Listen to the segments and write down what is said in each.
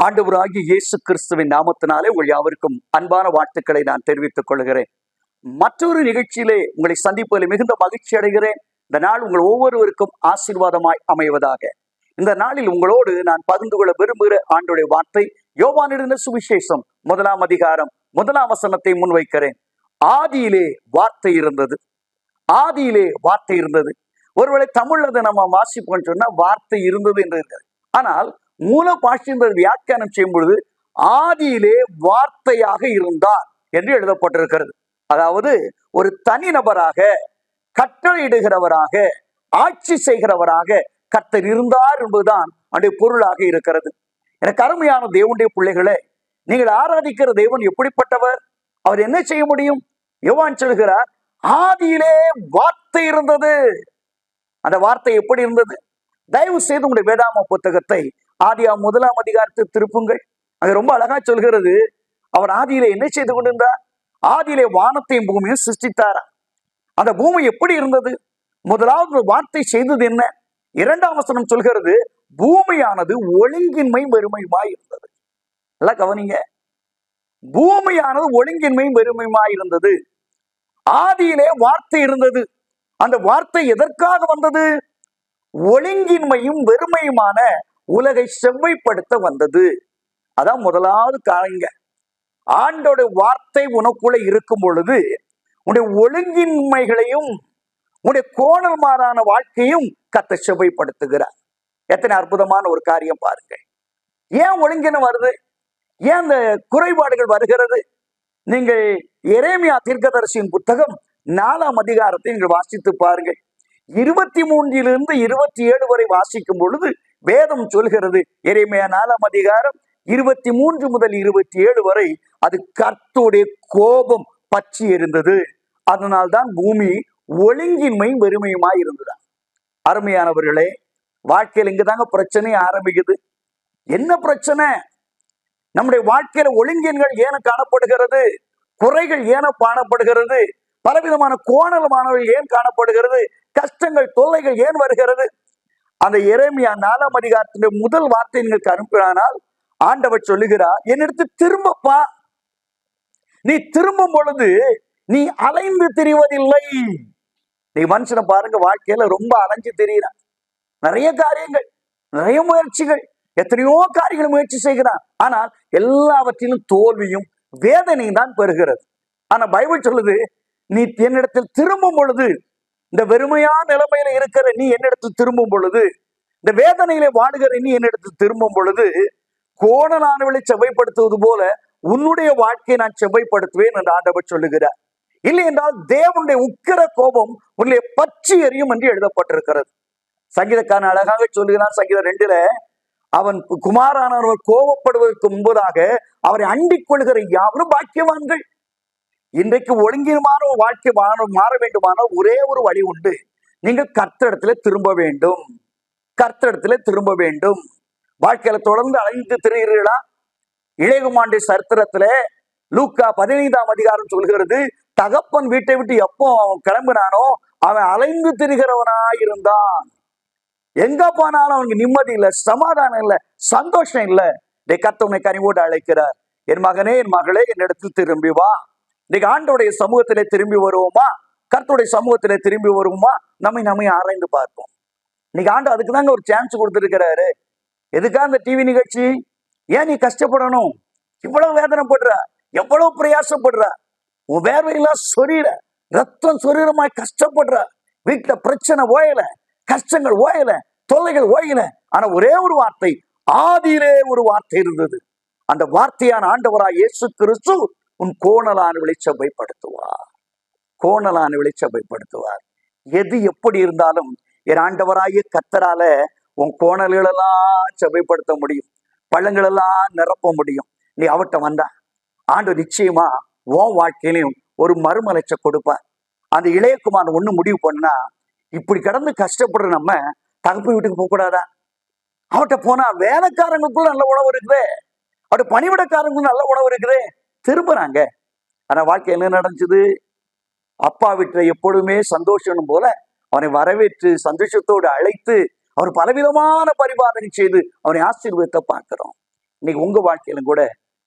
ஆண்டவராகிய இயேசு கிறிஸ்துவின் நாமத்தினாலே உங்கள் யாவருக்கும் அன்பான வாழ்த்துக்களை நான் தெரிவித்துக் கொள்கிறேன். மற்றொரு நிகழ்ச்சியிலே உங்களை சந்திப்பதில் மிகுந்த மகிழ்ச்சி அடைகிறேன். இந்த நாள் உங்கள் ஒவ்வொருவருக்கும் ஆசீர்வாதமாய் அமைவதாக. இந்த நாளில் உங்களோடு நான் பகிர்ந்து கொள்ள விரும்புகிற ஆண்டுடைய வார்த்தை யோவான் எழுதின சுவிசேஷம் 1 அதிகாரம் 1 வசனத்தை முன்வைக்கிறேன். ஆதியிலே வார்த்தை இருந்தது. ஆதியிலே வார்த்தை இருந்தது. ஒருவேளை தமிழ்ல நம்ம வாசிப்போம்னு சொன்னா வார்த்தை இருந்தது என்று இருக்கிறது. ஆனால் மூல பாஷையில் வியாக்கியானம் செய்யும் பொழுது ஆதியிலே வார்த்தையாக இருந்தார் என்று எழுதப்பட்டிருக்கிறது. அதாவது ஒரு தனிநபராக, கட்டளையிடுகிறவராக, ஆட்சி செய்கிறவராக கர்த்தர் இருந்தார் என்பதுதான் அந்த பொருளாக இருக்கிறது. எனக்கு அருமையான தேவனுடைய பிள்ளைகளே, நீங்கள் ஆராதிக்கிற தேவன் எப்படிப்பட்டவர்? அவர் என்ன செய்ய முடியும்? யோவான் சொல்கிறார், ஆதியிலே வார்த்தை இருந்தது. அந்த வார்த்தை எப்படி இருந்தது? தயவு செய்து உங்களுடைய வேதாம புத்தகத்தை ஆதியாம் 1 அதிகாரத்தை திருப்புங்கள். அது ரொம்ப அழகா சொல்கிறது. அவர் ஆதியிலே என்ன செய்து கொண்டிருந்தார்? ஆதியிலே வானத்தையும் பூமியும் சிருஷ்டித்தாரா. அந்த பூமி எப்படி இருந்தது? முதலாவது வார்த்தை செய்தது என்ன? 2ஆம் வசனம் சொல்கிறது, பூமியானது ஒழுங்கின்மை வெறுமையுமாய் இருந்தது. எல்லாம் கவனிங்க, பூமியானது ஒழுங்கின்மை வெறுமையுமாய் இருந்தது. ஆதியிலே வார்த்தை இருந்தது. அந்த வார்த்தை எதற்காக வந்தது? ஒழுங்கின்மையும் வெறுமையுமான உலகை செவ்வைப்படுத்த வந்தது. அதான் முதலாவது காரியங்க. ஆண்டோட வார்த்தை உனக்குள்ள இருக்கும் பொழுது உன்னுடைய ஒழுங்கின்மைகளையும் உன்னுடைய கோணல்மாறான வாழ்க்கையும் கர்த்தர் செவ்வைப்படுத்துகிறார். எத்தனை அற்புதமான ஒரு காரியம் பாருங்க. ஏன் ஒழுங்கின வருது? ஏன் அந்த குறைபாடுகள் வருகிறது? நீங்கள் எரேமியா தீர்க்கதரிசியின் புத்தகம் 4ஆம் அதிகாரத்தை நீங்கள் வாசித்து பாருங்கள். 23 27 வரை வாசிக்கும் பொழுது வேதம் சொல்கிறது, எரேமியா 4ஆம் அதிகாரம் 23 முதல் 27 வரை, அது கர்த்தருடைய கோபம் பற்றி எரிந்தது. அதனால்தான் பூமி ஒழுங்கின்மை வெறுமையுமாய் இருந்ததா. அருமையானவர்களே, வாழ்க்கையில் இங்குதாங்க பிரச்சனை ஆரம்பிக்குது. என்ன பிரச்சனை? நம்முடைய வாழ்க்கையில ஒழுங்கின்கள் ஏன காணப்படுகிறது? குறைகள் ஏன காணப்படுகிறது? பலவிதமான கோணலமானவர்கள் ஏன் காணப்படுகிறது? கஷ்டங்கள், தொல்லைகள் ஏன் வருகிறது? அந்த எரேமியா 4ஆம் அதிகாரத்தின் முதல் வார்த்தை നിങ്ങൾക്ക് அனுப்பினால் ஆண்டவர் சொல்லுகிறார், என்னிடத்து திரும்பப்பா. நீ திரும்பும் பொழுது நீ அலைந்து திரிவதில்லை. நீ மனுஷனை பாருங்க, வாழ்க்கையில ரொம்ப அலைஞ்சு திரிகிறான். நிறைய காரியங்கள், நிறைய முயற்சிகள், எத்தனையோ காரியங்களை முயற்சி செய்கிறான். ஆனால் எல்லாவற்றிலும் தோல்வியும் வேதனையும் தான் பெறுகிறது. ஆனா பைபிள் சொல்லுது, நீ என்னிடத்தில் திரும்பும் பொழுது, இந்த வெறுமையான நிலைமையில இருக்கிற நீ என்னிடத்தில் திரும்பும் பொழுது, இந்த வேதனையில வாடுகிற நீ என்னிடத்தில் திரும்பும் பொழுது, கோணலானவளை செவ்வைப்படுத்துவது போல உன்னுடைய வாழ்க்கையை நான் செவ்வைப்படுத்துவேன் என்று ஆண்டவர் சொல்லுகிறார். இல்லை என்றால் தேவனுடைய உக்கிர கோபம் உன்னை பற்றி எரியும் என்று எழுதப்பட்டிருக்கிறது. சங்கீதக்காரன் அழகாக சொல்லுகிறான். சங்கீதம் 2 அவன் குமாரானவர் கோபப்படுவதற்கு முன்பதாக அவரை அண்டிக் கொள்கிற யாவரும் பாக்கியவான்கள். இன்றைக்கு ஒழுங்கினமான ஒரு வாழ்க்கை மாற வேண்டுமானால் ஒரே ஒரு வழி உண்டு. நீங்கள் கர்த்தரிடத்துல திரும்ப வேண்டும். கர்த்தரிடத்துல திரும்ப வேண்டும். வாழ்க்கையில தொடர்ந்து அலைந்து திரிகிறீர்களா? இளையகுமாரனுடைய சரித்திரத்துல லூக்கா 15ஆம் அதிகாரம் சொல்கிறது, தகப்பன் வீட்டை விட்டு எப்போ அவன் கிளம்பினானோ அவன் அலைந்து திரிகிறவனாயிருந்தான். எங்க போனாலும் அவனுக்கு நிம்மதி இல்லை, சமாதானம் இல்லை, சந்தோஷம் இல்லை. கர்த்தர் உன்னை கனிவோடு அழைக்கிறார். என் மகனே, என் மகளே, என்னிடத்தில் திரும்பி வா. இன்னைக்கு ஆண்டோடைய சமூகத்திலே திரும்பி வருவோமா? கர்த்தருடைய சமூகத்திலே திரும்பி வருவோமா? நம்மை ஆராய்ந்து பார்ப்போம். இன்னைக்கு ஆண்டு அதுக்கு தாங்க ஒரு சான்ஸ் கொடுத்துருக்கிறாரு. எதுக்கா அந்த டிவி நிகழ்ச்சி? ஏன் நீ கஷ்டப்படணும்? இவ்வளவு வேதனைப்படுற, எவ்வளவு பிரயாசப்படுற, உன் வேர்வையெல்லாம் சொரியல, ரத்தம் சொரீரமாய் கஷ்டப்படுற, வீட்டுல பிரச்சனை ஓயல, கஷ்டங்கள் ஓயல, தொல்லைகள் ஓயல. ஆனா ஒரே ஒரு வார்த்தை, ஆதியிலே ஒரு வார்த்தை இருந்தது. அந்த வார்த்தையான ஆண்டவராய் இயேசு கிறிஸ்து உன் கோணலான வெளிச்சபைப்படுத்துவார். கோணலான வெளிச்சபைப்படுத்துவார். எது எப்படி இருந்தாலும் என் ஆண்டவராகிய கர்த்தரால உன் கோணல்களெல்லாம் செவைப்படுத்த முடியும், பள்ளங்களெல்லாம் நிரப்ப முடியும். நீ அவட்ட வந்தா ஆண்டு நிச்சயமா உன் வாழ்க்கையிலையும் ஒரு மறுமலர்ச்ச கொடுப்பார். அந்த இளையகுமாரன் ஒண்ணு முடிவு பண்ணா, இப்படி கடந்து கஷ்டப்படுற நம்ம தகப்பு வீட்டுக்கு போக கூடாதா? அவட்ட போனா வேலைக்காரங்களுக்குள்ள நல்ல உணவு இருக்குது, அவட்ட பணிவிடக்காரங்களுக்கும் நல்ல உணவு இருக்குது, திரும்புறாங்க. ஆனா வாழ்க்கை என்ன நடந்துச்சு? அப்பா வீட்டுல எப்பொழுதுமே சந்தோஷம் போல அவனை வரவேற்று சந்தோஷத்தோடு அழைத்து அவர் பலவிதமான பரிபாலனை செய்து அவனை ஆசீர்வதித்த பார்க்கிறோம். இன்னைக்கு உங்க வாழ்க்கையிலும் கூட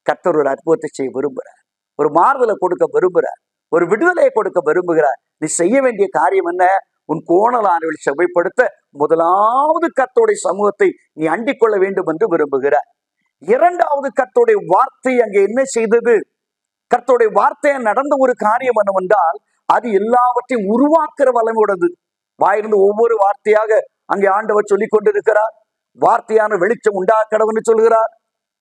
கர்த்தர் ஒரு அற்புதத்தை செய்ய விரும்புகிறார், ஒரு மாறுதலை கொடுக்க விரும்புகிறார், ஒரு விடுதலையை கொடுக்க விரும்புகிறார். நீ செய்ய வேண்டிய காரியம் என்ன? உன் கோணலானவள் செவைப்படுத்த முதலாவது கர்த்தருடைய சமூகத்தை நீ அண்டிக் கொள்ள வேண்டும் என்று விரும்புகிறார். இரண்டாவது, கர்த்தருடைய வார்த்தை அங்கே என்ன செய்தது? கர்த்தருடைய வார்த்தையை நடந்த ஒரு காரியம் என்னவென்றால், அது எல்லாவற்றையும் உருவாக்குற வல்லமையுடையது. வாயிலிருந்து ஒவ்வொரு வார்த்தையாக அங்கே ஆண்டவர் சொல்லிக் கொண்டிருக்கிறார். வார்த்தையான வெளிச்சம் உண்டாக்கடவுன்னு சொல்கிறார்.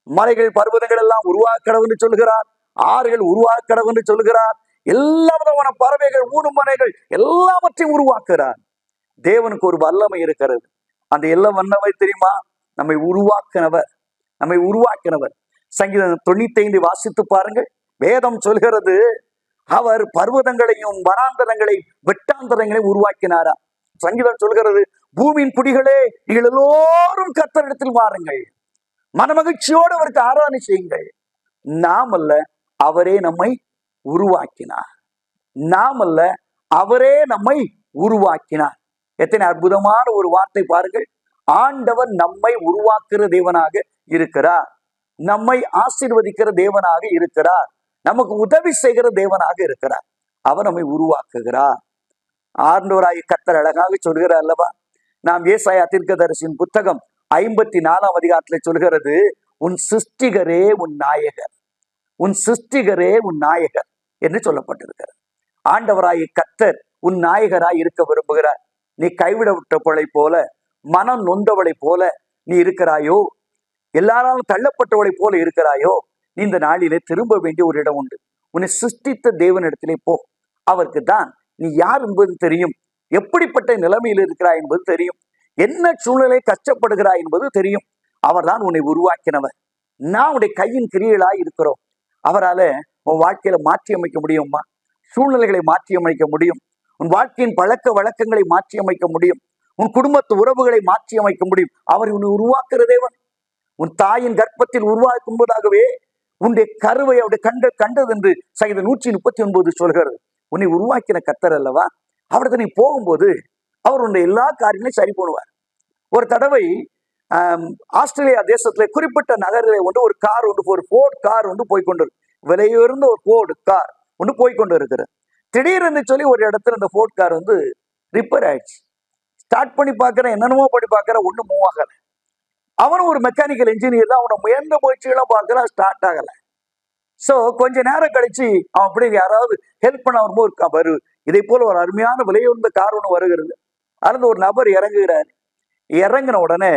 மலைகள் பர்வதங்கள் எல்லாம் உருவாக்கடவுன்னு சொல்கிறார். ஆறுகள் உருவாக்கடவுன்னு சொல்கிறார். எல்லா விதமான பறவைகள், ஊனுமனைகள் எல்லாவற்றையும் உருவாக்குகிறார். தேவனுக்கு ஒரு வல்லமை இருக்கிறது. அந்த எல்லாம் வல்லமை தெரியுமா? நம்மை உருவாக்கினவர், நம்மை உருவாக்கினவர். சங்கீதம் 95 வாசித்து பாருங்கள். வேதம் சொல்கிறது, அவர் பர்வதங்களையும் வனாந்தரங்களையும் வெட்டாந்தரங்களையும் உருவாக்கினாரா. சங்கீதம் சொல்கிறது, பூமியின் குடிகளே நீங்கள் எல்லோரும் கர்த்தரிடத்தில் வாருங்கள், மனமகிழ்ச்சியோடு அவருக்கு ஆராதனை செய்யுங்கள். நாம் அல்ல, அவரே நம்மை உருவாக்கினார். நாம் அல்ல, அவரே நம்மை உருவாக்கினார். எத்தனை அற்புதமான ஒரு வார்த்தை பாருங்கள். ஆண்டவர் நம்மை உருவாக்குற தேவனாக இருக்கிறார், நம்மை ஆசீர்வதிக்கிற தேவனாக இருக்கிறார், நமக்கு உதவி செய்கிற தேவனாக இருக்கிறார். அவர் நம்மை உருவாக்குகிறார். ஆண்டவராகிய கர்த்தர் அழகாக சொல்கிறார் அல்லவா? நாம் ஏசாயா தீர்க்கதரிசியின் புத்தகம் 54ஆம் அதிகாரத்தில் சொல்கிறது, உன் சிருஷ்டிகரே உன் நாயகர், உன் சிருஷ்டிகரே உன் நாயகர் என்று சொல்லப்பட்டிருக்கிறது. ஆண்டவராகிய கர்த்தர் உன் நாயகராய் இருக்க விரும்புகிறார். நீ கைவிடப்பட்டவளை போல, மனம் நொந்தவளை போல நீ இருக்கிறாயோ, எல்லாராலும் தள்ளப்பட்டவளை போல இருக்கிறாயோ, நீ இந்த நாளிலே திரும்ப வேண்டிய ஒரு இடம் உண்டு. உன்னை சிருஷ்டித்த தேவனிடத்திலே போ. அவருக்கு தான் நீ யார் என்பது தெரியும், எப்படிப்பட்ட நிலைமையில் இருக்கிறாய் என்பது தெரியும், என்ன சூழ்நிலை கஷ்டப்படுகிறாய் என்பது தெரியும். அவர்தான் உன்னை உருவாக்கினவர். நான் உன்னுடைய கையின் கிரியைகளாய் இருக்கிறோம். அவரால உன் வாழ்க்கையில மாற்றி அமைக்க முடியுமா? சூழ்நிலைகளை மாற்றி அமைக்க முடியும். உன் வாழ்க்கையின் பழக்க வழக்கங்களை மாற்றி அமைக்க முடியும். உன் குடும்பத்து உறவுகளை மாற்றி அமைக்க முடியும். அவர் உன்னை உருவாக்குற தேவன். உன் தாயின் கர்ப்பத்தில் உருவாக்கும் போதாகவே உன்னுடைய கருவை அவருடைய கண்டது என்று சங்கீதம் 139 சொல்கிறது. உன்னை உருவாக்கின கர்த்தர் அல்லவா? அவர்கிட்ட நீ போகும்போது அவர் உன்னுடைய எல்லா காரியங்களையும் சரி பண்ணுவார். ஒரு தடவை ஆஸ்திரேலியா தேசத்துல குறிப்பிட்ட நகரிலே ஒரு கார் ஒரு ஃபோர்ட் கார் போய்கொண்டு, விலையுயர்ந்த ஒரு ஃபோர்டு கார் போய்கொண்டு இருக்கிறது. திடீர்னு சொல்லி ஒரு இடத்துல அந்த ஃபோர்ட் கார் ரிப்பேர் ஆயிடுச்சு. ஸ்டார்ட் பண்ணி பார்க்கிறேன், என்னென்னமோ பண்ணி பார்க்கிறேன், ஒன்றும் மூவ் ஆகலை. அவனும் ஒரு மெக்கானிக்கல் இன்ஜினியர் தான். அவனை முயன்ற முயற்சிகளாம் பார்க்கிறான், ஸ்டார்ட் ஆகலை. ஸோ கொஞ்ச நேரம் கழிச்சு அவன் அப்படி யாராவது ஹெல்ப் பண்ண வரும்போது இதே போல ஒரு அருமையான விலையுயர்ந்த கார் ஒன்று வருகிறது. அதுல ஒரு நபர் இறங்குகிறார். இறங்கின உடனே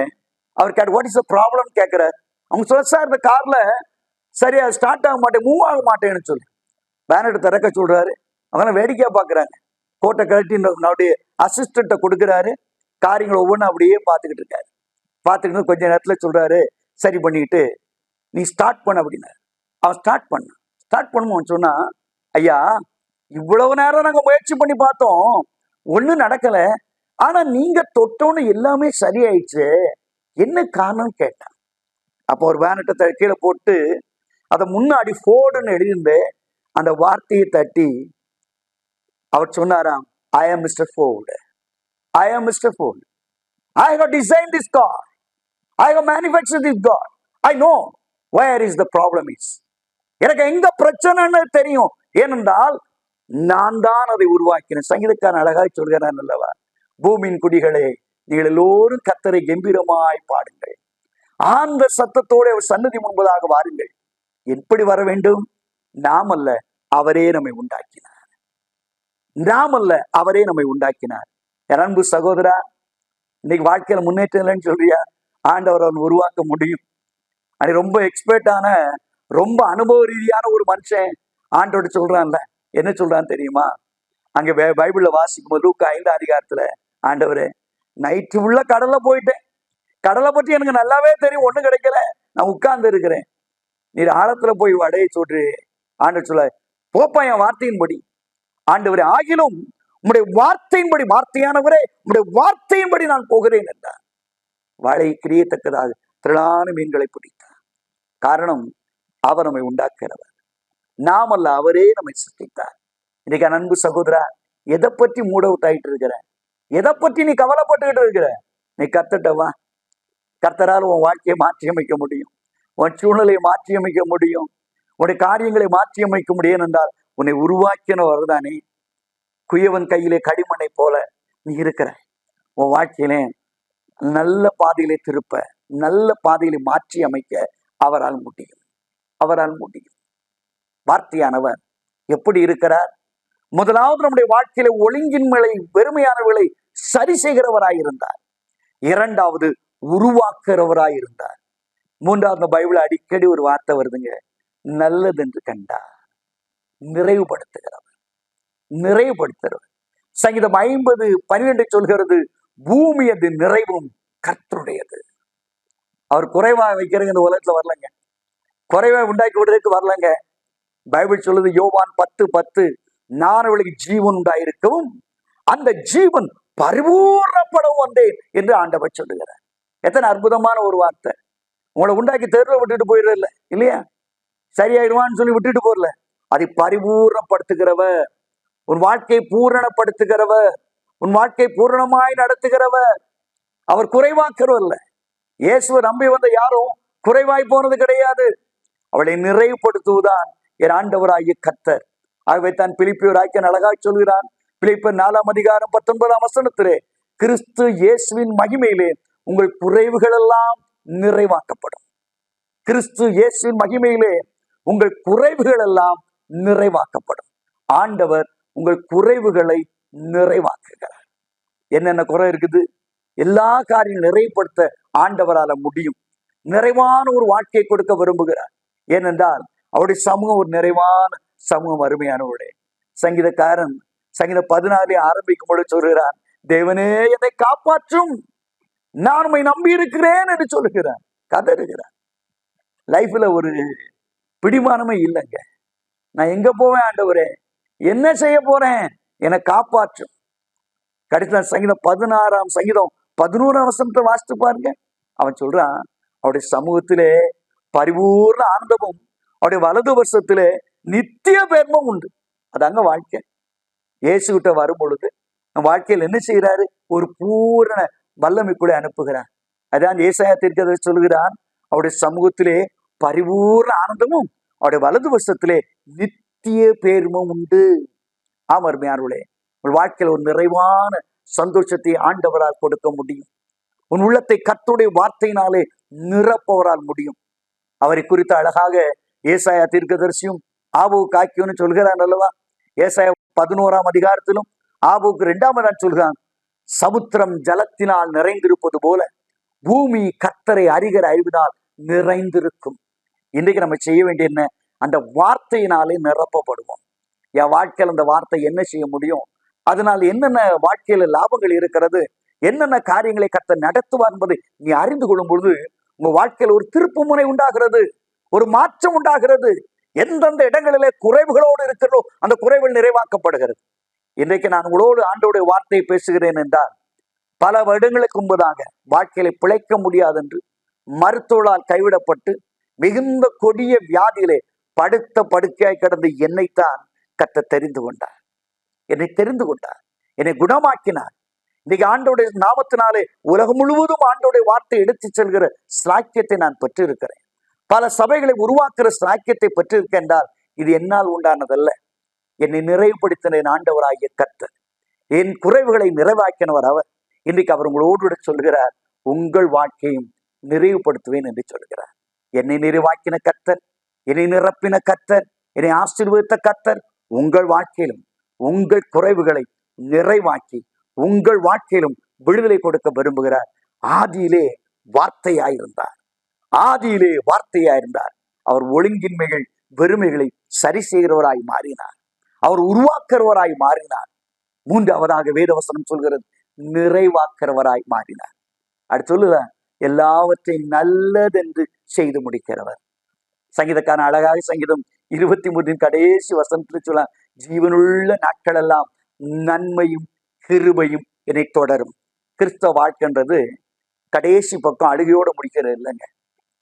அவர் கேட்டு, வாட் இஸ் த ப்ராப்ளம் கேட்கிறார். அவங்க சொல்ல, சார் இந்த கார்ல சரியா ஸ்டார்ட் ஆக மாட்டேன், மூவ் ஆக மாட்டேன்னு சொல்லி பேனட் திறக்க சொல்றாரு. அவங்க வேடிக்கையா பாக்குறாங்க. கோட்டை கழட்டி நம்முடைய அசிஸ்டண்ட்டை கொடுக்குறாரு. காரியங்களை ஒவ்வொன்றும் அப்படியே பார்த்துக்கிட்டு இருக்காரு. பார்த்துக்கிட்டு கொஞ்ச நேரத்துல சொல்றாரு, சரி பண்ணிக்கிட்டு நீ ஸ்டார்ட் பண்ண அப்படின்னாரு. அவன் ஸ்டார்ட் பண்ணும். அவன் சொன்னா, ஐயா இவ்வளவு நேரம் நாங்க முயற்சி பண்ணி பார்த்தோம், ஒன்றும் நடக்கல, ஆனா நீங்க தொட்டோன்னு எல்லாமே சரியாயிடுச்சு, என்ன காரணம் கேட்டான். அப்போ ஒரு பேனட்டை கீழே போட்டு அதை முன்னாடி ஃபோர்டுன்னு எழுதியிருந்து அந்த வார்த்தையை தட்டி அவர் சொன்னாராம், ஐ am mister Ford, I am mister Ford, I have design this car, I have manufacture this car, I know where is the problem is. எனக்கு எங்க பிரச்சனைன்னு தெரியும், ஏனென்றால் நான் தான் அதை உருவாக்கினேன். சங்கீதக்காரன் அழகாய் சொல்கிறான் அல்லவா, பூமியின் குடிகளே நீங்கள் எல்லோரும் கர்த்தரை கம்பீரமாய் பாடுங்கள், ஆந்த சத்தத்தோடு அவர் சன்னதி முன்பதாக வாருங்கள். எப்படி வர வேண்டும்? நாம் அல்ல, அவரே நம்மை உண்டாக்கினார். நாம் அல்ல, அவரே நம்மை உண்டாக்கினார். என் அன்பு சகோதரா, இன்னைக்கு வாழ்க்கையில முன்னேற்றம் இல்லைன்னு சொல்றியா? ஆண்டவர் அவன் உருவாக்க முடியும். அது ரொம்ப எக்ஸ்பர்ட்டான, ரொம்ப அனுபவ ரீதியான ஒரு மனுஷன் ஆண்டோட சொல்றான்ல. என்ன சொல்றான்னு தெரியுமா? அங்க பைபிள்ல வாசிக்கும் போது லூக்கா 5ஆம் அதிகாரத்துல, ஆண்டவரே நைட்டு உள்ள கடல்ல போயிட்டேன், கடலை பற்றி எனக்கு நல்லாவே தெரியும், ஒண்ணும் கிடைக்கல, நான் உட்கார்ந்து இருக்கிறேன், நீர் ஆழத்துல போய் வடையை சொல்றே. ஆண்டவர் சொல்ல, போப்பா என் வார்த்தையின்படி. ஆண்டவரே ஆகிலும் உம்முடைய வார்த்தையின்படி, வார்த்தையானவரே உம்முடைய வார்த்தையின்படி நான் போகிறேன் என்றார். வாழை கிரியத்தக்கதாக திரளான மீன்களை பிடித்தார். காரணம், அவர் நம்மை உண்டாக்குகிறவர், நாம் அல்ல, அவரே நம்மை சிருஷ்டித்தார். இன்னைக்கு அன்பு சகோதரா, எதை பற்றி மூட் அவுட் ஆயிட்டு இருக்கிற? எதை பற்றி நீ கவலைப்பட்டுக்கிட்டு இருக்கிற? நீ கர்த்தர்ட்ட வா. கர்த்தரால் உன் வாழ்க்கையை மாற்றி அமைக்க முடியும். உன் சூழ்நிலையை மாற்றி அமைக்க முடியும், உன்னுடைய காரியங்களை மாற்றி அமைக்க முடியும் என்றால் உன்னை உருவாக்கினவர் தானே. குயவன் கையிலே களிமண்ணை போல நீ இருக்கிற. உன் வாழ்க்கையிலே நல்ல பாதையிலே திருப்ப, நல்ல பாதையிலே மாற்றி அமைக்க அவரால் முடியும். அவரால் முடியும். வார்த்தையானவர் எப்படி இருக்கிறார்? முதலாவது நம்முடைய வாழ்க்கையில ஒழுங்கின்மையை, வெறுமையானவர்களை சரி செய்கிறவராயிருந்தார். இரண்டாவது உருவாக்குறவராயிருந்தார். மூன்றாவது பைபிள் அடிக்கடி ஒரு வார்த்தை வருதுங்க, நல்லதென்று கண்டார். நிறைவுபடுத்துகிறவர், நிறைவுபடுத்துகிறவர். சங்கீதம் 50:12 சொல்கிறது, பூமி அது நிறைவும் கர்த்தருடையது. அவர் குறைவாக வைக்கிறங்க இந்த உலகத்துல வரலங்க, குறைவா உண்டாக்கி விடுறதுக்கு வரலங்க. பைபிள் சொல்லுது யோவான் 10:10, நான் அவளுக்கு ஜீவன் உண்டாயிருக்கவும் அந்த ஜீவன் பரிபூர்ணப்படவும் வந்தேன் என்று ஆண்டவர் சொல்லுகிறார். எத்தனை அற்புதமான ஒரு வார்த்தை. உங்களை உண்டாக்கி தெருவில் விட்டுட்டு போயிடல இல்லையா, சரியாயிடுவான்னு சொல்லி விட்டுட்டு போறல. அதை பரிபூர்ணப்படுத்துகிறவர், உன் வாழ்க்கையை பூரணப்படுத்துகிறவர், உன் வாழ்க்கையை பூரணமாய் நடத்துகிறவர். அவர் குறைவாக்குறவர் இல்ல. இயேசுவை நம்பி வந்த யாரும் குறைவாய் போனது கிடையாது. அவளை நிறைவுபடுத்துவதுதான் என் ஆண்டவராகிய கர்த்தர். ஆகவே தான் பிலிப்பியர் ஆக்கிய அழகாய் சொல்கிறான். பிலிப்பியர் 4:19 கிறிஸ்து இயேசுவின் மகிமையிலே உங்கள் குறைவுகள் எல்லாம் நிறைவாக்கப்படும். கிறிஸ்து இயேசுவின் மகிமையிலே உங்கள் குறைவுகள் எல்லாம் நிறைவாக்கப்படும். ஆண்டவர் உங்கள் குறைவுகளை நிறைவாக்குகிறார். என்னென்ன குறை இருக்குது? எல்லா காரியம் நிறைவுபடுத்த ஆண்டவரால முடியும். நிறைவான ஒரு வாழ்க்கையை கொடுக்க விரும்புகிறார். ஏனென்றால் அவருடைய சமூகம் ஒரு நிறைவான சமூகம், அருமையானவருடைய. சங்கீதக்காரன் சங்கீதம் 14 ஆரம்பிக்கும் பொழுது சொல்கிறான், தேவனே என்னை காப்பாற்றும், நான் உம்மை நம்பி இருக்கிறேன் என்று சொல்லுகிறான், கதறுகிறான். லைஃப்ல ஒரு பிடிமானமே இல்லைங்க. நான் எங்க போவேன் ஆண்டவரே, என்ன செய்ய போறேன், என்னை காப்பாற்றும். கடைசியில சங்கீதம் 11 வாசித்து பாருங்க. அவன் சொல்றான், அவருடைய சமூகத்திலே பரிபூர்ண ஆனந்தமும் அவருடைய வலது வருஷத்திலே நித்திய பேர்மும் உண்டு. அதாங்க வாழ்க்கை. இயேசு கிட்ட வரும் பொழுது நம் வாழ்க்கையில் என்ன செய்யறாரு? ஒரு பூரண வல்லமை கூட அனுப்புகிறார். அதான் ஏசாயா தீர்க்கதரிசி சொல்கிறான், அவருடைய சமூகத்திலே பரிபூர்ண ஆனந்தமும் அவருடைய வலது வருஷத்திலே நித்திய பேர்மும் உண்டு. அருமையானவர்களே, உன் வாழ்க்கையில் ஒரு நிறைவான சந்தோஷத்தை ஆண்டவரால் கொடுக்க முடியும். உன் உள்ளத்தை கர்த்தருடைய வார்த்தையினாலே நிரப்பவரால் முடியும். அவரை குறித்து அழகாக ஏசாயா தீர்க்கதரிசியும் ஆபூக்கு ஆக்கியோன்னு சொல்கிறான் அல்லவா. ஏசாயா 11 ஆபூக்கு 2 சொல்கிறான், சமுத்திரம் ஜலத்தினால் நிறைந்திருப்பது போல பூமி கர்த்தரை அறிகிற அறிவினால் நிறைந்திருக்கும். இன்றைக்கு நம்ம செய்ய வேண்டிய என்ன? அந்த வார்த்தையினாலே நிரப்பப்படுவோம். என் வாழ்க்கையில் அந்த வார்த்தை என்ன செய்ய முடியும்? அதனால் என்னென்ன வாழ்க்கையில லாபங்கள் இருக்கிறது, என்னென்ன காரியங்களை கர்த்தர் நடத்துவார் என்பதை நீ அறிந்து கொள்ளும் பொழுது உங்க வாழ்க்கையில் ஒரு திருப்பு முனை உண்டாகிறது, ஒரு மாற்றம் உண்டாகிறது. எந்தெந்த இடங்களிலே குறைவுகளோடு இருக்கிறதோ அந்த குறைவுகள் நிறைவாக்கப்படுகிறது. இன்றைக்கு நான் உங்களோடு ஆண்டோடைய வார்த்தையை பேசுகிறேன் என்றால், பல வருடங்களுக்கு முன்பதாக வாழ்க்கையில பிழைக்க முடியாது என்று மருத்துவரால் கைவிடப்பட்டு மிகுந்த கொடிய வியாதியிலே படுத்த படுக்கையாய் கிடந்த என்னைத்தான் கர்த்தர் தெரிந்து கொண்டார். என்னை தெரிந்து கொண்டார், என்னை குணமாக்கினார். இன்னைக்கு ஆண்டோடைய நாமத்தினாலே உலகம் முழுவதும் ஆண்டோடைய வார்த்தை எடுத்து செல்கிற சாக்கியத்தை நான் பெற்றிருக்கிறேன். பல சபைகளை உருவாக்குற சாக்கியத்தை பெற்றிருக்கேன் என்றால் இது என்னால் உண்டானதல்ல. என்னை நிறைவுபடுத்தின என் ஆண்டவராகிய கர்த்தர், என் குறைவுகளை நிறைவாக்கினவர் அவர். இன்றைக்கு அவர் உங்களோடு சொல்கிறார், உங்கள் வாழ்க்கையும் நிறைவுபடுத்துவேன் என்று சொல்கிறார். என்னை நிறைவாக்கின கர்த்தர், என்னை நிரப்பின கர்த்தர், என்னை ஆசீர்வதித்த கர்த்தர் உங்கள் வாழ்க்கையிலும் உங்கள் குறைவுகளை நிறைவாக்கி உங்கள் வாழ்க்கையிலும் விடுதலை கொடுக்க விரும்புகிறார். ஆதியிலே வார்த்தையாயிருந்தார், ஆதியிலே வார்த்தையாயிருந்தார். அவர் ஒழுங்கின்மைகள் வெறுமைகளை சரி செய்கிறவராய் மாறினார், அவர் உருவாக்குறவராய் மாறினார். மூன்றாவதாக வேதவசனம் சொல்கிறது, நிறைவாக்குறவராய் மாறினார். அடுத்து சொல்லுத, எல்லாவற்றையும் நல்லதென்று செய்து முடிக்கிறவர். சங்கீதக்கான அழகாக சங்கீதம் 23 கடைசி வசனத்தில் சொல்ல, ஜீவனுள்ள நாட்கள் எல்லாம் நன்மையும் கிருபையும் என்னை தொடரும். கிறிஸ்தவ வாழ்க்கைன்றது கடைசி பக்கம் அழுகையோட முடிக்கிறது இல்லைங்க,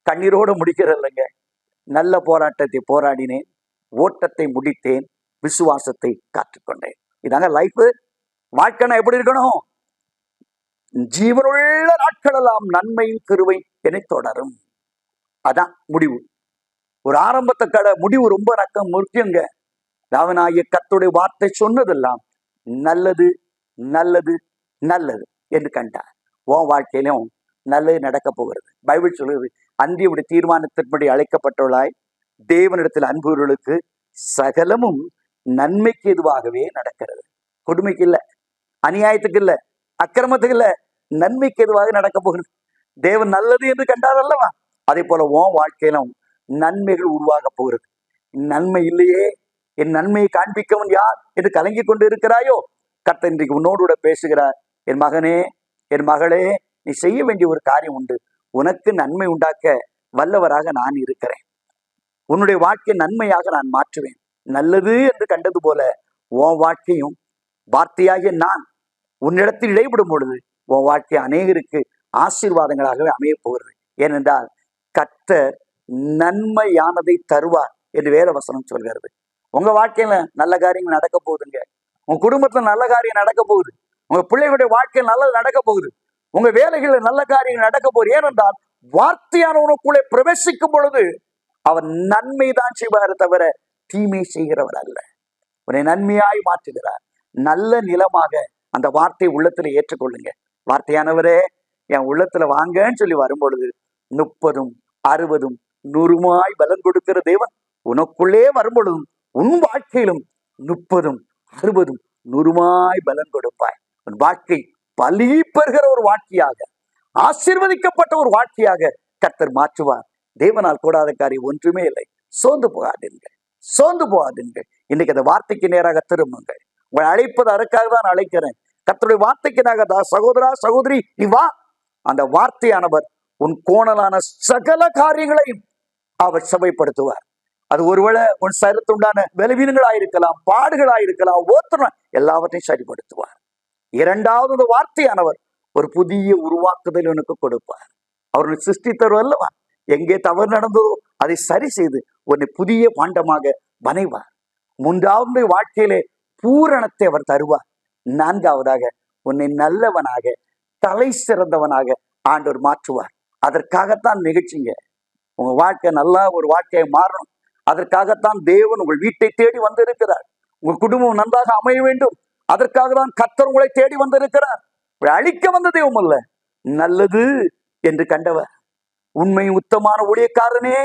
கண்ணீரோட முடிக்கிறது இல்லைங்க. நல்ல போராட்டத்தை போராடினேன், ஓட்டத்தை முடித்தேன், விசுவாசத்தை காத்துக்கொண்டேன். இதாங்க லைஃப். வாழ்க்கைனா எப்படி இருக்கணும்? ஜீவனுள்ள நாட்கள் எல்லாம் நன்மையும் கிருபை என்னை தொடரும். அதான் முடிவு. ஒரு ஆரம்பத்தை முடிவு ரொம்ப முக்கியங்க. தேவனாகிய கர்த்தருடைய வார்த்தை சொன்னதெல்லாம் நல்லது நல்லது நல்லது என்று கண்டார். உன் வாழ்க்கையிலும் நல்லது நடக்க போகிறது. பைபிள் சொல்லுது, அந்தியுடைய தீர்மானத்தின்படி அழைக்கப்பட்டுள்ளாய் தேவனிடத்தில் அன்புகளுக்கு சகலமும் நன்மைக்கு எதுவாகவே நடக்கிறது. கொடுமைக்கு இல்லை, அநியாயத்துக்கு இல்லை, அக்கிரமத்துக்கு இல்லை, நன்மைக்கு எதுவாக நடக்க போகிறது. தேவன் நல்லது என்று கண்டார் அல்லவா, அதே போல உன் வாழ்க்கையிலும் நன்மைகள் உருவாக போகிறது. நன்மை இல்லையே, என் நன்மையை காண்பிக்கவன் யார் என்று கலங்கி கொண்டு இருக்கிறாயோ, கர்த்தர் இன்றைக்கு உன்னோடு கூட பேசுகிறார். என் மகனே, என் மகளே, நீ செய்ய வேண்டிய ஒரு காரியம் உண்டு. உனக்கு நன்மை உண்டாக்க வல்லவராக நான் இருக்கிறேன். உன்னுடைய வாழ்க்கை நன்மையாக நான் மாற்றுவேன். நல்லது என்று கண்டது போல உன் வாழ்க்கையும் வார்த்தையாகிய நான் உன்னிடத்தில் இடைபடும் பொழுது உன் வாழ்க்கை அநேகருக்கு ஆசீர்வாதங்களாகவே அமைய போகிறது. ஏனென்றால் கர்த்தர் நன்மையானதை தருவார் என்று வேத வசனம் சொல்கிறது. உங்க வாழ்க்கையில நல்ல காரியங்கள் நடக்க போகுதுங்க. உங்க குடும்பத்துல நல்ல காரியம் நடக்க போகுது. உங்க பிள்ளைகளுடைய வாழ்க்கையில் நல்லது நடக்க போகுது. உங்க வேலைகளில் நல்ல காரியங்கள் நடக்க போகுது. ஏனென்றால் வார்த்தையானவனுக்குள்ளே பிரவேசிக்கும் பொழுது அவர் நன்மை தான் செய்வார், தவிர தீமை செய்கிறவர் அல்ல. உன்னை நன்மையாய் மாற்றுகிறார். நல்ல நிலமாக அந்த வார்த்தை உள்ளத்துல ஏற்றுக்கொள்ளுங்க. வார்த்தையானவரே என் உள்ளத்துல வாங்கன்னு சொல்லி வரும்பொழுது 30, 60, 100 பலன் கொடுக்கிற தேவன் உனக்குள்ளே வரும்பொழுதும் உன் வாழ்க்கையிலும் 30, 60, 100 பலன் கொடுப்பாய். உன் வாழ்க்கை பலி பெறுகிற ஒரு வாழ்க்கையாக, ஆசீர்வதிக்கப்பட்ட ஒரு வாழ்க்கையாக கர்த்தர் மாற்றுவார். தேவனால் கூடாத காரியம் ஒன்றுமே இல்லை. சோர்ந்து போகாதீர்கள், சோர்ந்து போகாதீர்கள். இன்னைக்கு அந்த வார்த்தைக்கு நேராக திரும்புங்கள். உங்களை அழைப்பது அதற்காக தான் அழைக்கிறேன். கர்த்தருடைய வார்த்தைக்கு நேராக சகோதரா சகோதரி நீ வா. அந்த வார்த்தையானவர் உன் கோணலான சகல காரியங்களையும் அவர் சபைப்படுத்துவார். அது ஒருவேளை உன் சரத்துண்டான பலவீனங்களாயிருக்கலாம், பாடுகளாயிருக்கலாம், ஓத்தனம் எல்லாவற்றையும் சரிப்படுத்துவார். இரண்டாவது அந்த வார்த்தையானவர் ஒரு புதிய உருவாக்குதல் உனக்கு கொடுப்பார். அவர்கள் சிருஷ்டித்தவர் அல்லவா, எங்கே தவறு நடந்ததோ அதை சரி செய்து உன்னை புதிய பாண்டமாக வணைவார். மூன்றாவது வாழ்க்கையிலே பூரணத்தை அவர் தருவார். நான்காவதாக உன்னை நல்லவனாக, தலை சிறந்தவனாக ஆண்டவர் மாற்றுவார். அதற்காகத்தான் நிகழ்ச்சிங்க. உங்க வாழ்க்கை நல்லா ஒரு வாழ்க்கையை மாறணும். அதற்காகத்தான் தேவன் உங்கள் வீட்டை தேடி வந்திருக்கிறார். உங்கள் குடும்பம் நன்றாக அமைய வேண்டும். அதற்காக தான் கர்த்தர் உங்களை தேடி வந்திருக்கிறார். அழிக்க வந்த தெய்வம் அல்ல, நல்லது என்று கண்டவர். உண்மை உத்தமான ஊழியக்காரனே,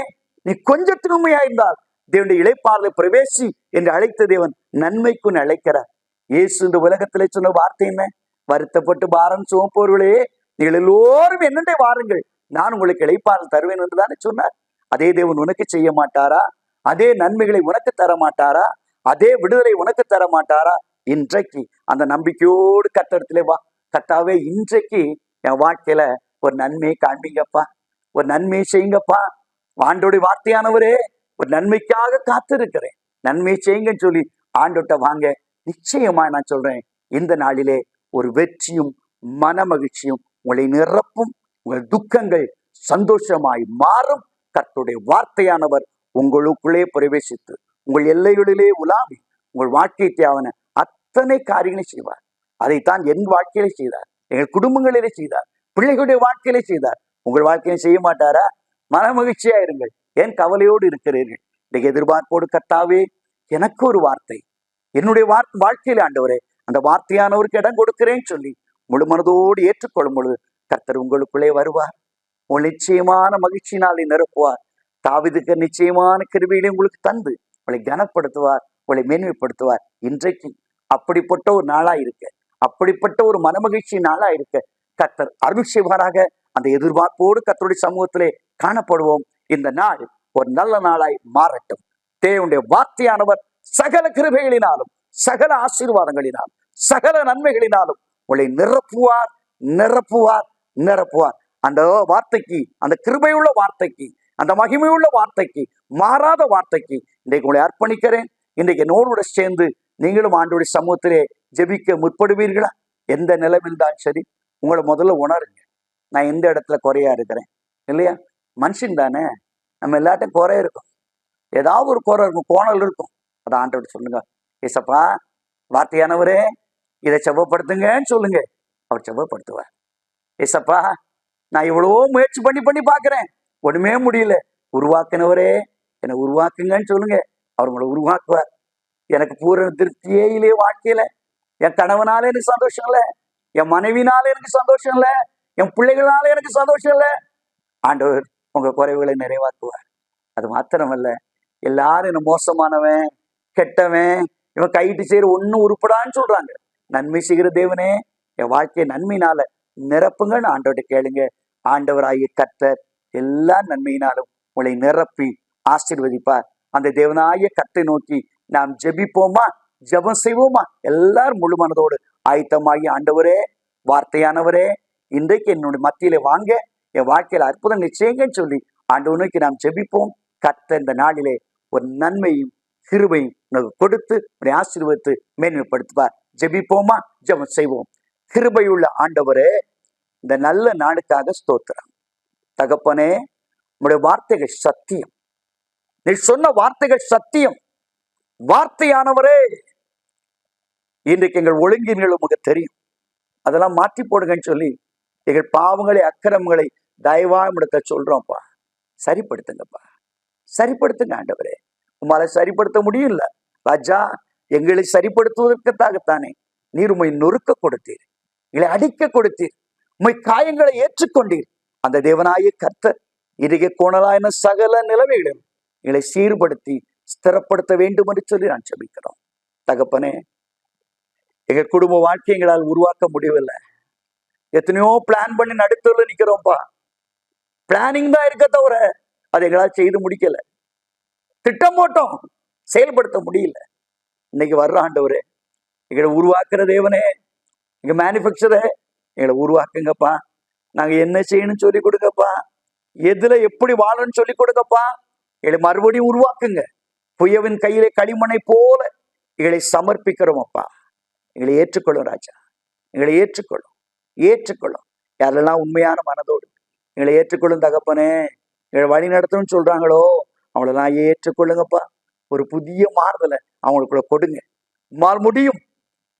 நீ கொஞ்சத்தின் உண்மையாயிருந்தால் தேவனுடைய இளைப்பாறுதலை பிரவேசி என்று அழைத்த தேவன் நன்மைக்கு அழைக்கிறார். இயேசு இந்த உலகத்திலே சொன்ன வார்த்தை என்ன? வருத்தப்பட்டு பாரம் சுமப்பவர்களே, நீங்கள் எல்லோரும் என்னென்ன வாருங்கள், நான் உங்களுக்கு இளைப்பாறுதல் தருவேன் என்று தானே சொன்னார். அதே தேவன் உனக்கு செய்ய மாட்டாரா? அதே நன்மைகளை உனக்கு தர மாட்டாரா? அதே விடுதலை உனக்கு தர மாட்டாரா? இன்றைக்கு அந்த நம்பிக்கையோடு கர்த்தரிடத்திலே வா. கர்த்தாவே, இன்றைக்கு என் வாழ்க்கையில ஒரு நன்மையை காண்பீங்கப்பா, ஒரு நன்மையை செய்யுங்கப்பா. ஆண்டோடைய வார்த்தையானவரே, ஒரு நன்மைக்காக காத்திருக்கிறேன், நன்மையை செய்யுங்கன்னு சொல்லி ஆண்டோட்ட வாங்க. நிச்சயமா நான் சொல்றேன், இந்த நாளிலே ஒரு வெற்றியும் மன மகிழ்ச்சியும் உங்களை நிரப்பும். உங்கள் துக்கங்கள் சந்தோஷமாய் மாறும். கர்த்தருடைய வார்த்தையானவர் உங்களுக்குள்ளே பிரவேசித்து உங்கள் எல்லைகளிலே உலாவி உங்கள் வாழ்க்கை தேவையான அத்தனை காரியங்களை செய்வார். அதைத்தான் என் வாழ்க்கையிலே செய்தார், எங்கள் குடும்பங்களிலே செய்தார், பிள்ளைகளுடைய வாழ்க்கையிலே செய்தார். உங்கள் வாழ்க்கையை செய்ய மாட்டாரா? மன மகிழ்ச்சியா இருங்கள். ஏன் கவலையோடு இருக்கிறீர்கள்? இன்னைக்கு எதிர்பார்ப்போடு, கர்த்தாவே எனக்கு ஒரு வார்த்தை, என்னுடைய வாழ்க்கையில ஆண்டவரே அந்த வார்த்தையானவருக்கு இடம் கொடுக்கிறேன்னு சொல்லி முழு மனதோடு ஏற்றுக்கொள்ளும் பொழுது கர்த்தர் உங்களுக்குள்ளே வருவார். உங்கள் நிச்சயமான மகிழ்ச்சியினாலே நிரப்புவார். தாவீதுக்கு நிச்சயமான கிருபையிலே உங்களுக்கு தந்து உங்களை கனப்படுத்துவார், உங்களை மேன்மைப்படுத்துவார். இன்றைக்கு அப்படிப்பட்ட ஒரு நாளா இருக்க, அப்படிப்பட்ட ஒரு மனமகிழ்ச்சி நாளா இருக்க கர்த்தர் அருள் செய்வாராக. அந்த எதிர்பார்ப்போடு கர்த்தருடைய சமூகத்திலே காணப்படுவோம். இந்த நாள் ஒரு நல்ல நாளாய் மாறட்டும். தேவனுடைய வார்த்தையானவர் சகல கிருபைகளினாலும், சகல ஆசீர்வாதங்களினாலும், சகல நன்மைகளினாலும் உங்களை நிரப்புவார், நிரப்புவார், நிரப்புவார். அந்த வார்த்தைக்கு, அந்த கிருபையுள்ள வார்த்தைக்கு, அந்த மகிமையுள்ள வார்த்தைக்கு, மாறாத வார்த்தைக்கு இன்றைக்கு உங்களை அர்ப்பணிக்கிறேன். இன்றைக்கு என்னோடு சேர்ந்து நீங்களும் ஆண்டோடைய சமூகத்திலே ஜெபிக்க முற்படுவீர்களா? எந்த நிலைமையில் தான் சரி, உங்களை முதல்ல உணருங்க, நான் எந்த இடத்துல குறையா இருக்கிறேன் இல்லையா? மனுஷன் தானே, நம்ம எல்லாட்டும் குறை இருக்கும், ஏதாவது ஒரு குறை இருக்கும், கோணல் இருக்கும். அதை ஆண்டோட சொல்லுங்க, ஏசப்பா வார்த்தையானவரே இதை செவ்வப்படுத்துங்கன்னு சொல்லுங்க, அவர் செவ்வப்படுத்துவார். ஏசப்பா நான் இவ்வளவோ முயற்சி பண்ணி பார்க்கிறேன், ஒண்ணுமே முடியல, உருவாக்கினவரே என்னை உருவாக்குங்கன்னு சொல்லுங்க. அவர் உங்களை உருவாக்குவார். எனக்கு பூரண திருப்தியே இல்லையே வாழ்க்கையில. என் கணவனால எனக்கு சந்தோஷம் இல்லை, என் மனைவினால எனக்கு சந்தோஷம் இல்லை, என் பிள்ளைகளால எனக்கு சந்தோஷம் இல்லை. ஆண்டவர் உங்க குறைவுகளை நிறைவாக்குவார். அது மாத்திரமல்ல, எல்லாரும் என்ன மோசமானவன், கெட்டவன், இவன் கைட்டு செய்யற ஒன்னும் உருப்படான்னு சொல்றாங்க. நன்மை செய்கிற தேவனே என் வாழ்க்கையை நன்மையினால நிரப்புங்கன்னு ஆண்டவர்கிட்ட கேளுங்க. ஆண்டவராகிய கர்த்தர் எல்லா நன்மையினாலும் உங்களை நிரப்பி ஆசீர்வதிப்பார். அந்த தேவனாகிய கர்த்தரை நோக்கி நாம் ஜெபிப்போமா, ஜெபம் செய்வோமா? எல்லாரும் முழு மனதோடு ஆயத்தமாகி, ஆண்டவரே, வார்த்தையானவரே, இன்றைக்கு என்னுடைய மத்தியில வாங்க, என் வாழ்க்கையில அற்புதம் நிச்சயங்கன்னு சொல்லி ஆண்டவர் நோக்கி நாம் ஜெபிப்போம். கர்த்தர் இந்த நாளிலே ஒரு நன்மையும் கிருபையும் உனக்கு கொடுத்து உன்னை ஆசீர்வதித்து மேன்மைப்படுத்துவார். ஜெபிப்போமா, ஜெபம் செய்வோம். கிருபையுள்ள ஆண்டவரே, இந்த நல்ல நாளுக்காக ஸ்தோத்திரம். தகப்பனே, உங்களுடைய வார்த்தைகள் சத்தியம். நீ சொன்ன வார்த்தைகள் சத்தியம். வார்த்தையானவரே, இன்றைக்கு எங்கள் ஒழுங்கின்கள் உமக்கு தெரியும். அதெல்லாம் மாற்றி போடுங்கன்னு சொல்லி எங்கள் பாவங்களை அக்கிரமங்களை தயவா இடத்த சொல்றோம்ப்பா. சரிப்படுத்துங்கப்பா, சரிப்படுத்துங்க ஆண்டவரே. உமால சரிப்படுத்த முடியல ராஜா. எங்களை சரிப்படுத்துவதற்காகத்தானே நீர் உம்மை நொறுக்க கொடுத்தீர், எங்களை அடிக்க கொடுத்தீர், உம்மை காயங்களை ஏற்றுக்கொண்டீர். அந்த தேவனாய கர்த்தர் இன்றைக்கு கோணலாயின சகல நிலைமைகளும் எங்களை சீர்படுத்தி ஸ்திரப்படுத்த வேண்டும் என்று சொல்லி நான் ஜெபிக்கிறோம். தகப்பனே, எங்கள் குடும்ப வாழ்க்கை எங்களால் உருவாக்க முடியவில்லை. எத்தனையோ பிளான் பண்ணி நடுத்தூர்ல நிக்கிறோம்ப்பா. பிளானிங் தான் இருக்க தவிர அதை எங்களால் செய்து முடிக்கல. திட்டம் போட்டோம், செயல்படுத்த முடியல. இன்னைக்கு வர்ற ஆண்டவரே, எங்களை உருவாக்குற தேவனே, எங்க மேனுஃபேக்சரே, எங்களை உருவாக்குங்கப்பா. நாங்க என்ன செய்யணும்னு சொல்லி கொடுங்கப்பா. எதுல எப்படி வாழணும்னு சொல்லி கொடுங்கப்பா. எங்களை மறுபடியும் உருவாக்குங்க. புயவின் கையிலே களிமண்ணை போல எங்களை சமர்ப்பிக்கிறோம் அப்பா. எங்களை ஏற்றுக்கொள்ளும் ராஜா, எங்களை ஏற்றுக்கொள்ளும், ஏற்றுக்கொள்ளும். யாரெல்லாம் உண்மையான மனதோடு எங்களை ஏற்றுக்கொள்ளும் தகப்பனே, எங்களை வழி நடத்தணும்னு சொல்றாங்களோ அவங்களெல்லாம் ஏற்றுக்கொள்ளுங்கப்பா. ஒரு புதிய மாறுதலை அவங்களுக்குள்ள கொடுங்க. முடியும்.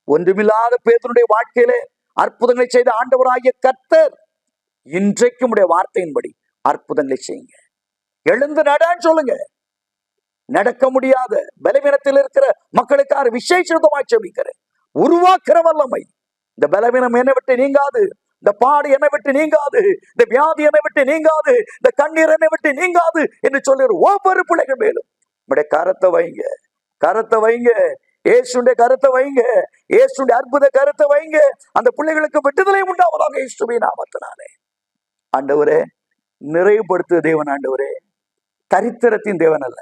ஒன்றுமில்லாத பேதுருடைய வாழ்க்கையிலே அற்புதங்களை செய்த ஆண்டவராகிய கர்த்தர் இன்றைக்கும் உடைய வார்த்தையின்படி அற்புதங்களை செய்யுங்க. எழுந்து நடான்னு சொல்லுங்க. நடக்க முடியாத பலவீனத்தில் இருக்கிற மக்களுக்காக விசேஷமாய் ஜெபிக்கிறேன். உருவாக்குற வல்லமை, இந்த பலவீனம் என்னை விட்டு நீங்காது, இந்த பாடு என்னை விட்டு நீங்காது, இந்த வியாதி என்னை விட்டு நீங்காது, இந்த கண்ணீர் என்னை விட்டு நீங்காது என்று சொல்லுற ஒவ்வொரு பிள்ளைகள் மேலும் உடைய கரத்தை வைங்க, கரத்தை வைங்க, இயேசுடைய கரத்தை வைங்க, இயேசுடைய அற்புத கரத்தை வைங்க. அந்த பிள்ளைகளுக்கு விடுதலை உண்டாவதாக இயேசுவின் நாமத்தினாலே. ஆண்டவரே, நிறைவுபடுத்துற தேவன் ஆண்டவரே, தரித்திரத்தின் தேவன் அல்ல.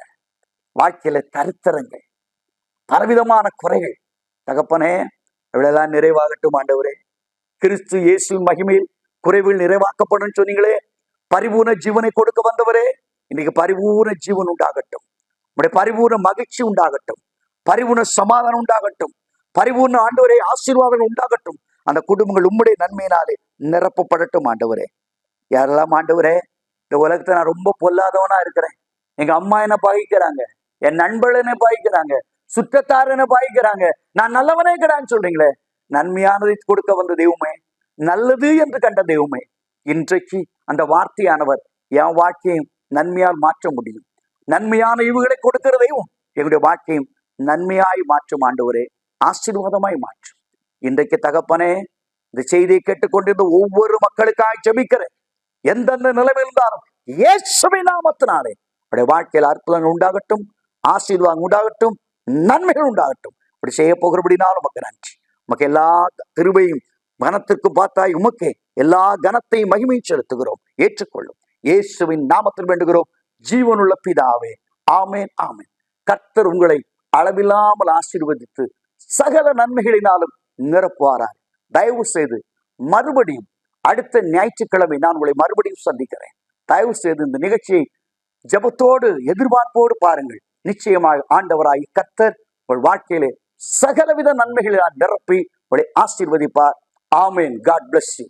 வாழ்க்கையில தரித்திரங்கள், பலவிதமான குறைகள் தகப்பனே, இவ்வளவுதான் நிறைவாகட்டும் ஆண்டவரே. கிறிஸ்து இயேசுவின் மகிமையில் குறைவில் நிறைவாக்கப்படும் சொன்னீங்களே. பரிபூர்ண ஜீவனை கொடுக்க வந்தவரே, இன்னைக்கு பரிபூர்ண ஜீவன் உண்டாகட்டும். உடைய பரிபூர்ண மகிழ்ச்சி உண்டாகட்டும், பரிபூர்ண சமாதானம் உண்டாகட்டும், பரிபூர்ண ஆண்டவரே ஆசீர்வாதம் உண்டாகட்டும். அந்த குடும்பங்கள் உம்முடைய நன்மையினாலே நிரப்பப்படட்டும் ஆண்டவரே. யாரெல்லாம் ஆண்டவரே, இந்த உலகத்தை நான் ரொம்ப பொல்லாதவனா இருக்கிறேன், எங்க அம்மா என்ன பாதிக்கிறாங்க, என் நண்பர்கள் என்ன பாதிக்கிறாங்க, சுற்றத்தார் என்ன பாதிக்கிறாங்க, நான் நல்லவனே கிடையான்னு சொல்றீங்களே. நன்மையானதை கொடுக்க வந்த தெய்வமே, நல்லது என்று கண்ட தெய்வமே, இன்றைக்கு அந்த வார்த்தையானவர் என் வாழ்க்கையும் நன்மையால் மாற்ற முடியும். நன்மையான இவுகளை கொடுக்கிற தெய்வம் எங்களுடைய வாழ்க்கையும் நன்மையாய் மாற்றும் ஆண்டவரே, ஆசீர்வாதமாய் மாற்றும். இன்றைக்கு தகப்பனே, இந்த செய்தியை கேட்டுக்கொண்டிருந்த ஒவ்வொரு மக்களுக்காக ஜெபிக்கிறேன். எந்தெந்த நிலைமையில் இருந்தாலும் இயேசுவின் நாமத்தினாலே உடைய வாழ்க்கையில் அற்புதங்கள் உண்டாகட்டும், ஆசீர்வாதம் உண்டாகட்டும், நன்மைகள் உண்டாகட்டும். இப்படி செய்ய போகிறபடினாலும் உமக்கு நன்றி. உமக்கு எல்லா கிருபையும் கனத்திற்கு பார்த்தாய், உமக்கு எல்லா கனத்தையும் மகிமையும் செலுத்துகிறோம். ஏற்றுக்கொள்ளும் இயேசுவின் நாமத்தில் வேண்டுகிறோம் ஜீவனுள்ள பிதாவே, ஆமேன், ஆமேன். கர்த்தர் உங்களை அளவில்லாமல் ஆசீர்வதித்து சகல நன்மைகளினாலும் நிரப்புவாரார். தயவு செய்து மறுபடியும் அடுத்த ஞாயிற்றுக்கிழமை நான் உங்களை மறுபடியும் சந்திக்கிறேன். தயவு செய்து இந்த நிகழ்ச்சியை ஜெபத்தோடு எதிர்பார்ப்போடு பாருங்கள். நிச்சயமாக ஆண்டவராய் கர்த்தர் உங்கள் வாழ்க்கையிலே சகலவித நன்மைகளை நிரப்பி உங்களை ஆசீர்வதிப்பார். ஆமேன். God bless you.